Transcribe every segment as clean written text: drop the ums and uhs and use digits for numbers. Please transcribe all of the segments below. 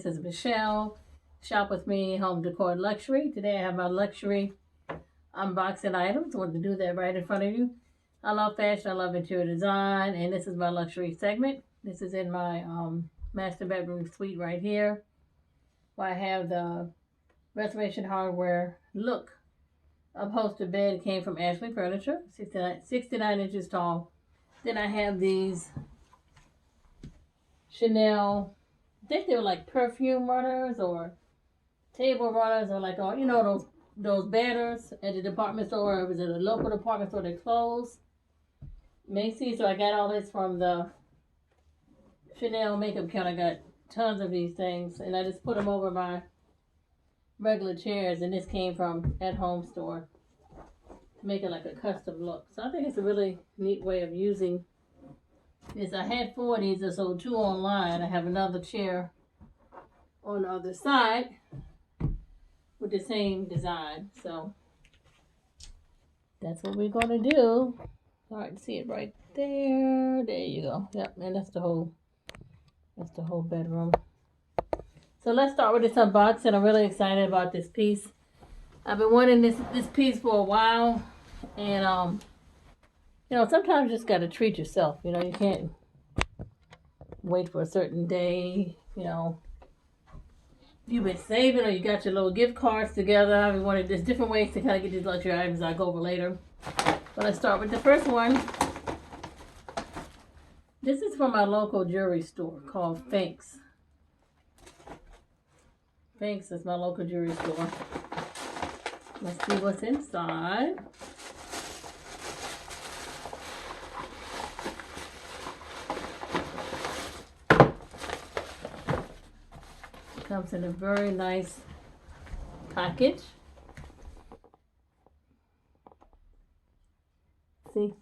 This is Michelle. Shop with me, home decor luxury. Today I have my luxury unboxing items. I want to do that right in front of you. I love fashion. I love interior design, and this is my luxury segment. This is in my master bedroom suite right here, where I have the Restoration Hardware Look upholstered bed. It came from Ashley Furniture, 69 inches tall. Then I have these Chanel, I think they were like perfume runners or table runners, or like, you know, those banners at the department store, or was it a local department store that closed? Macy's. So I got all this from the Chanel makeup count. I got tons of these things, and I just put them over my regular chairs, and this came from At Home Store to make it like a custom look. So I think it's a really neat way of using this. I had 4 of these. I sold 2 online. I have another chair on the other side with the same design. So that's what we're gonna do. All right, see it right there. There you go. Yep, and that's the whole bedroom. So let's start with this unboxing. I'm really excited about this piece. I've been wanting this piece for a while, and you know, sometimes you just gotta treat yourself. You know, you can't wait for a certain day. You know, you've been saving, or you got your little gift cards together. I've been wanting, there's different ways to kind of get these luxury items I'll go over later. But let's start with the first one. This is from my local jewelry store called Finks. Finks is my local jewelry store. Let's see what's inside. It comes in a very nice package. See?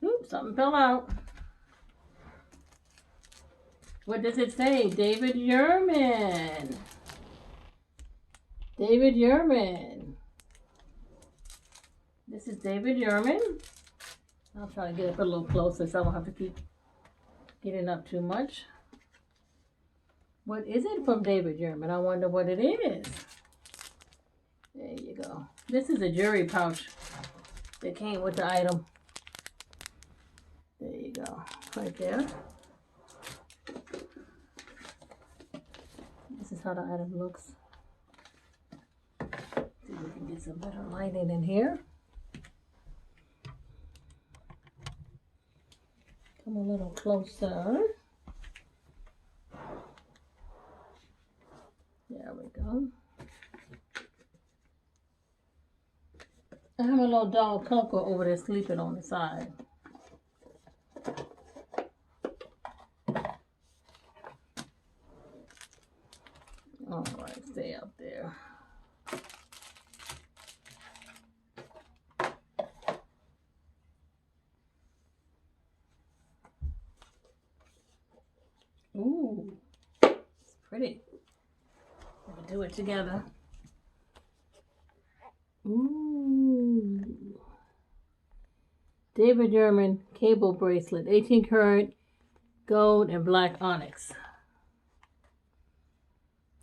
Oops, something fell out. What does it say? David Yurman. David Yurman. This is David Yurman. I'll try to get up a little closer so I don't have to keep getting up too much. What is it from David Yurman? I wonder what it is. There you go. This is a jewelry pouch that came with the item. There you go. Right there. This is how the item looks. See if we can get some better lighting in here. Come a little closer. There we go. I have a little dog, Coco, over there sleeping on the side. All right, stay up there. Ooh, it's pretty. We'll do it together. Ooh. David Yurman cable bracelet, 18 karat gold and black onyx.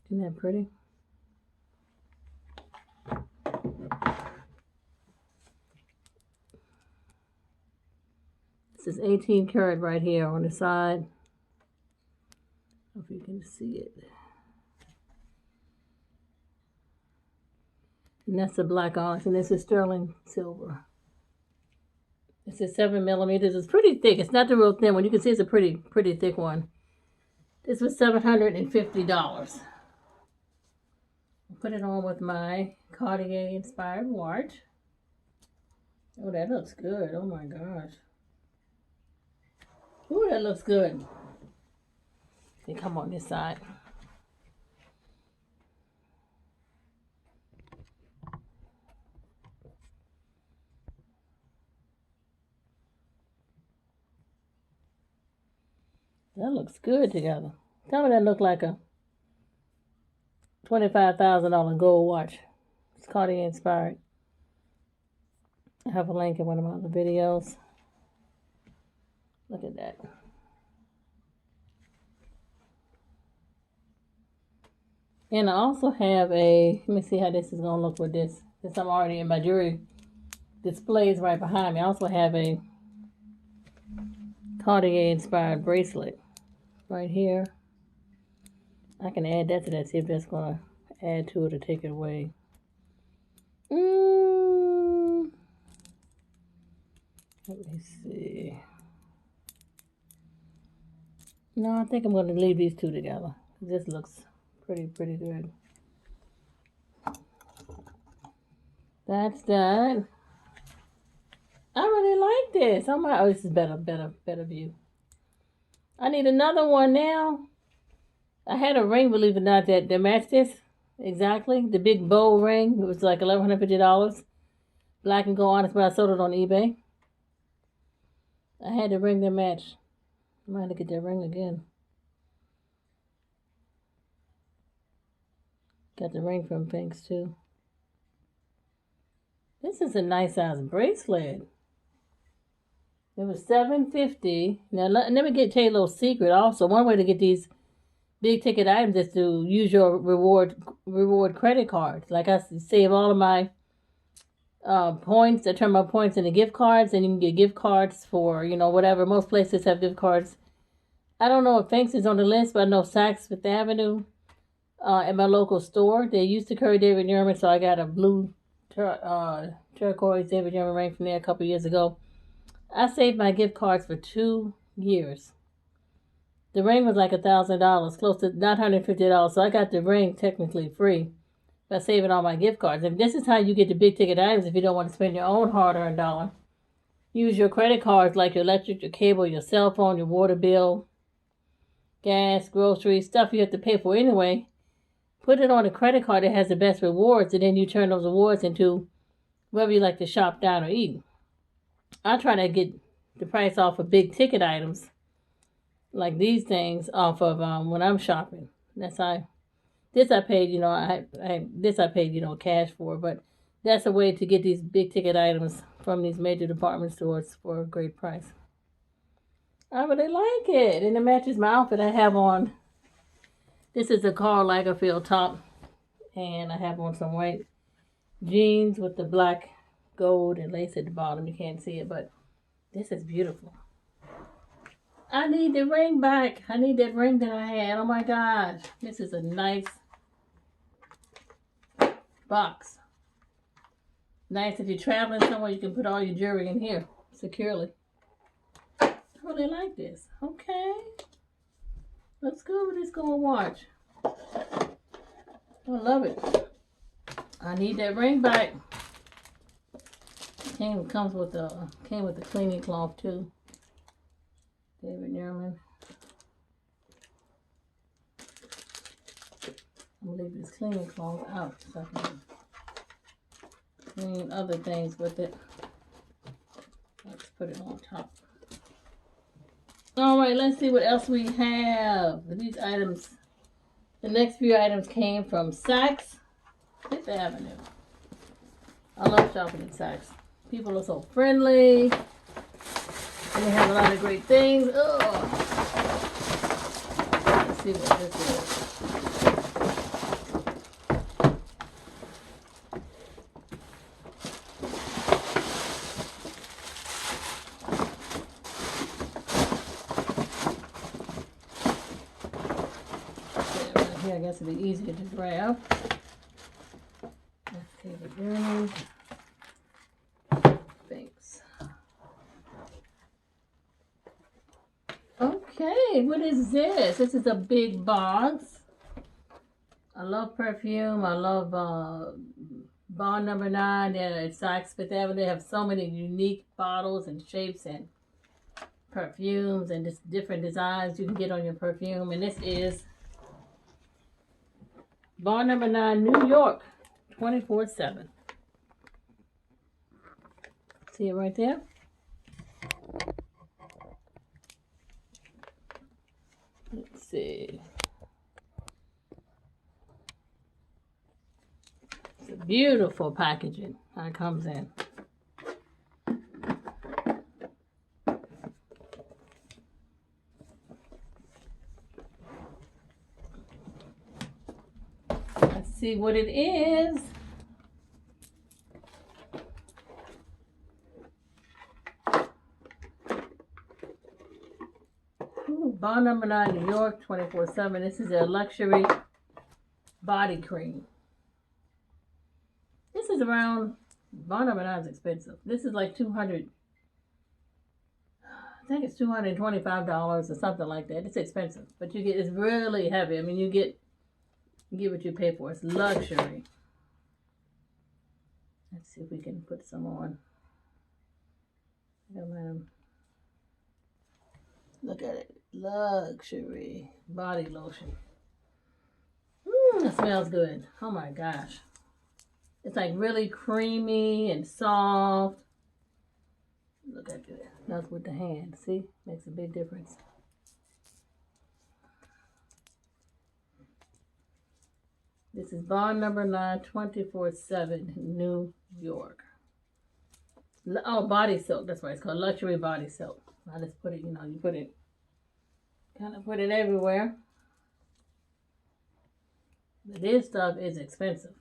Isn't that pretty? This is 18 karat right here on the side. Hope you can see it. And that's the black onyx, and this is sterling silver. This is 7 millimeters. It's pretty thick. It's not the real thin one. You can see it's a pretty thick one. This was $750. I'll put it on with my Cartier inspired watch. Oh, that looks good. Oh my gosh. Ooh, that looks good. Let me come on this side. That looks good together. Tell me that look like a $25,000 gold watch. It's Cartier inspired. I have a link in one of my other videos. Look at that. And I also have a, let me see how this is going to look with this. Since I'm already in my jewelry displays right behind me. I also have a Cartier inspired bracelet right here. I can add that to that, see if that's going to add to it or take it away. Let me see. No, I think I'm going to leave these two together. This looks pretty good. That's that. I really like this. Oh, this is better view. I need another one now. I had a ring, believe it or not, that matched this exactly. The big bow ring. It was like $1,150. Black and gold, honest, but I sold it on eBay. I had the ring that matched. I might have to get that ring again. Got the ring from Pinks too. This is a nice size bracelet. It was $750. Now let me tell you a little secret. Also, one way to get these big ticket items is to use your reward credit cards. Like I save all of my points. I turn my points into gift cards, and you can get gift cards for whatever. Most places have gift cards. I don't know if Pinks is on the list, but I know Saks Fifth Avenue. At my local store, they used to carry David Yurman, so I got a blue turquoise David Yurman ring from there a couple years ago. I saved my gift cards for 2 years. The ring was like $1,000, close to $950, so I got the ring technically free by saving all my gift cards. And this is how you get the big ticket items if you don't want to spend your own hard-earned dollar. Use your credit cards like your electric, your cable, your cell phone, your water bill, gas, groceries, stuff you have to pay for anyway. Put it on a credit card that has the best rewards, and then you turn those rewards into wherever you like to shop, down, or eat. I try to get the price off of big ticket items, like these things, off of when I'm shopping. That's how. This I paid, I paid, cash for, but that's a way to get these big ticket items from these major department stores for a great price. I really like it, and it matches my outfit I have on. This is a Karl Lagerfeld top, and I have on some white jeans with the black gold and lace at the bottom. You can't see it, but this is beautiful. I need the ring back. I need that ring that I had. Oh my gosh. This is a nice box. Nice if you're traveling somewhere, you can put all your jewelry in here securely. I really like this. Okay. Let's go. Let's go and watch. I love it. I need that ring back. Came with the cleaning cloth too. David Yurman. I'm gonna leave this cleaning cloth out so I can clean other things with it. Let's put it on top. Alright, let's see what else we have. These items, the next few items came from Saks Fifth Avenue. I love shopping at Saks. People are so friendly. And they have a lot of great things. Oh. Let's see what this is. I guess it'd be easier to grab. Let's take it down. Thanks. Okay, what is this? This is a big box. I love perfume. I love Bond number 9. They're at Saks Fifth Avenue. They have so many unique bottles and shapes and perfumes and just different designs you can get on your perfume. And this is Bond number 9, New York, 24/7. See it right there? Let's see. It's a beautiful packaging. How it comes in. see what it is. Ooh, Bond number 9, New York, 24/7. This is a luxury body cream. This is around, Bond number 9 is expensive. This is like 200. I think it's $225 or something like that. It's expensive, but you get, it's really heavy. I mean, you get what you pay for. It's luxury. Let's see if we can put some on. Look at it. Luxury body lotion. It smells good. Oh my gosh. It's like really creamy and soft. Look at that. That's with the hand. See? Makes a big difference. This is Bond number 9, 24/7, New York. Oh, body soap. That's why it's called luxury body soap. I just put it, you know, you put it, kind of put it everywhere. But this stuff is expensive.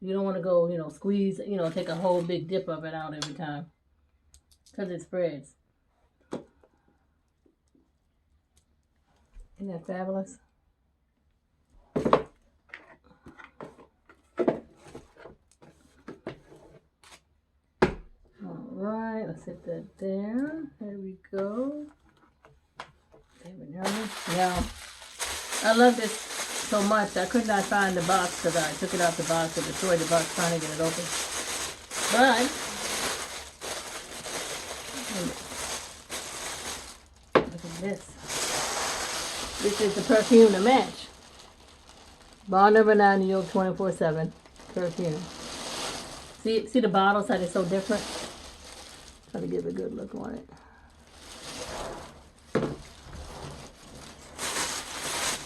You don't want to go, you know, squeeze, you know, take a whole big dip of it out every time. Because it spreads. Isn't that fabulous? Alright, let's hit that there. There we go. Now, I love this so much. I could not find the box because I took it out the box and destroyed the box trying to get it open. But, look at this. This is the perfume to match. Bond number 9, New York, 24/7. Perfume. See the bottles, how they're so different? Try to give a good look on it.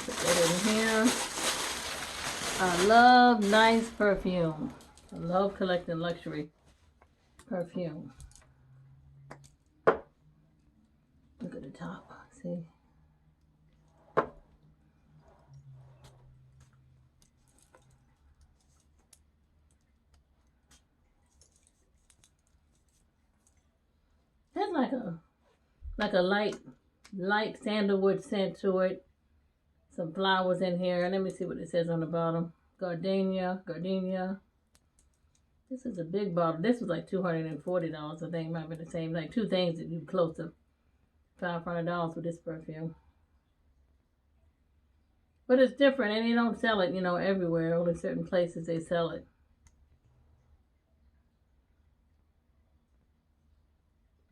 Put that in here. I love nice perfume. I love collecting luxury perfume. Look at the top. See? There's like a light sandalwood scent to it. Some flowers in here. Let me see what it says on the bottom. Gardenia. This is a big bottle. This was like $240. I think might be the same. Like two things that you close to $500 with this perfume. But it's different, and they don't sell it, you know, everywhere. Only certain places they sell it.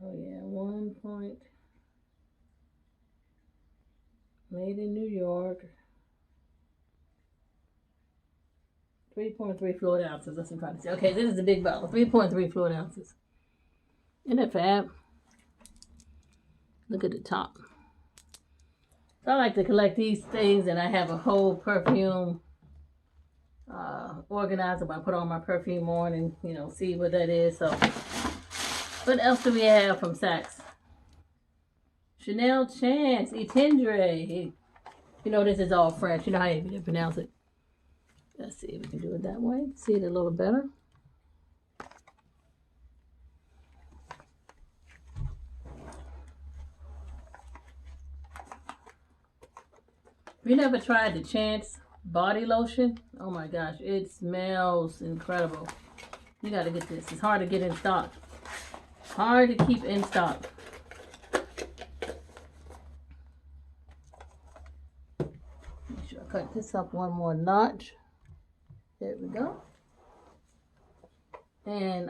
Oh yeah, 1 point. Made in New York. 3.3 fluid ounces. That's what I'm trying to say. Okay, this is the big bottle. 3.3 fluid ounces. Isn't it fab? Look at the top. So I like to collect these things, and I have a whole perfume organizer where I put all my perfume on and, you know, see what that is. So, what else do we have from Saks? Chanel Chance, Etendre. You know, this is all French. You know how you pronounce it. Let's see if we can do it that way. See it a little better. If you never tried the Chance body lotion, oh my gosh, it smells incredible. You got to get this. It's hard to get in stock. Hard to keep in stock. Make sure I cut this up one more notch. There we go. And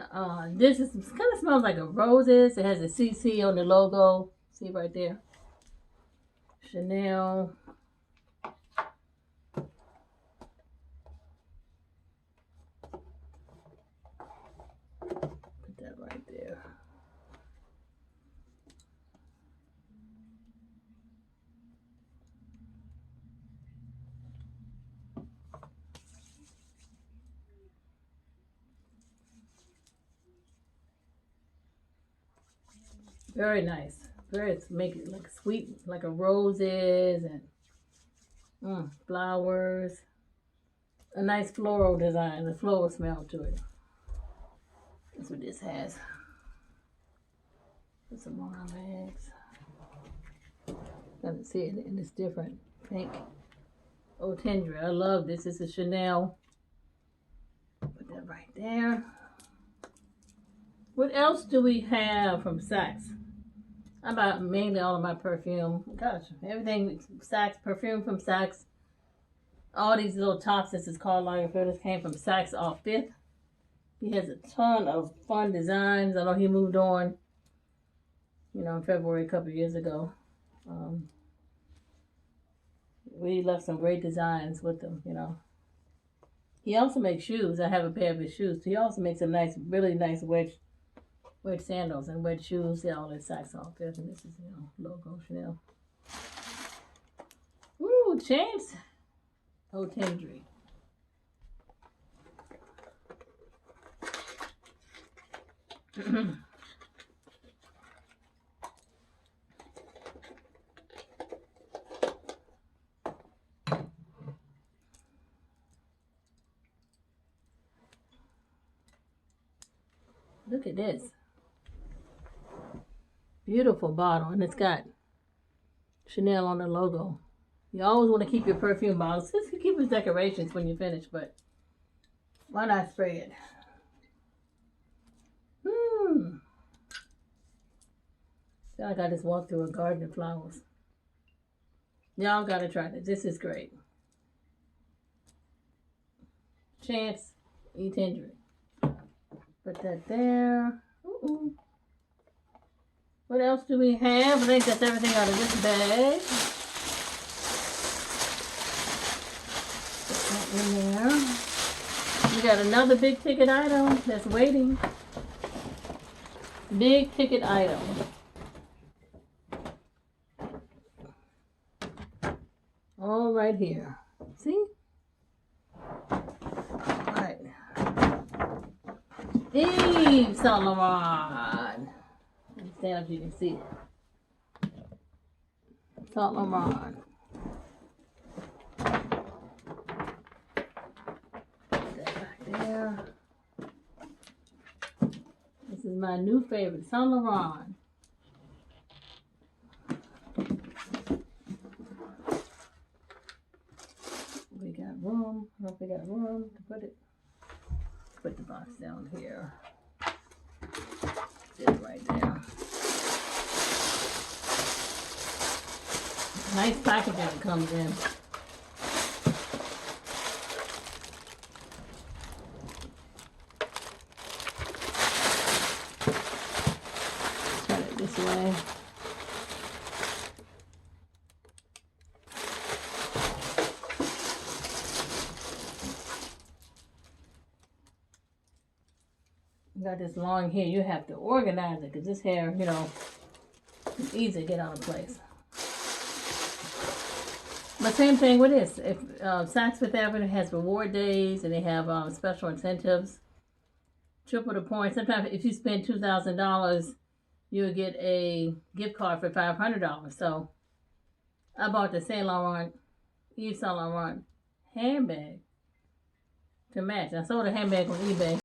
this is kind of smells like a roses. It has a CC on the logo. See right there. Chanel. Put that right there. Very nice. Very, make it like sweet, like a roses and flowers. a nice floral design, a floral smell to it. That's what this has. Put some more on my legs. Gotta see it, and it's different. Pink. Oh, Tendre. I love this. This is Chanel. Put that right there. What else do we have from Saks? I bought mainly all of my perfume. Gosh, everything Saks, perfume from Saks. All these little tops, this is Karl Lagerfeld, came from Saks off 5th. He has a ton of fun designs. I know he moved on, you know, in February a couple of years ago. We left some great designs with them, you know. He also makes shoes. I have a pair of his shoes. He also makes a nice, really nice wedge sandals and wedge shoes. Yeah, all that Saks off 5th. And this is, you know, logo Chanel. Ooh, Chance. Oh, Tendre. Look at this. Beautiful bottle, and it's got Chanel on the logo. You always want to keep your perfume bottles. Just keep as decorations when you finish, but why not spray it? Feel like I just walked through a garden of flowers. Y'all gotta try this. This is great. Chance Tendre. Put that there. What else do we have? I think that's everything out of this bag. Put that in there. We got another big ticket item that's waiting. Big ticket item. All right here. See? All right. Yves Saint Laurent. Stand up so you can see it. Saint Laurent. Put that back there. This is my new favorite, Saint Laurent. We got room. I hope we got room to put it. Put the box down here. Sit it right there. Nice packaging it comes in. Turn it this way. You got this long hair, you have to organize it because this hair, you know, it's easy to get out of place. But same thing with this. If Saks Fifth Avenue has reward days and they have special incentives, triple the points. Sometimes if you spend $2,000, you'll get a gift card for $500. So I bought the Saint Laurent, Yves Saint Laurent handbag to match. I sold a handbag on eBay.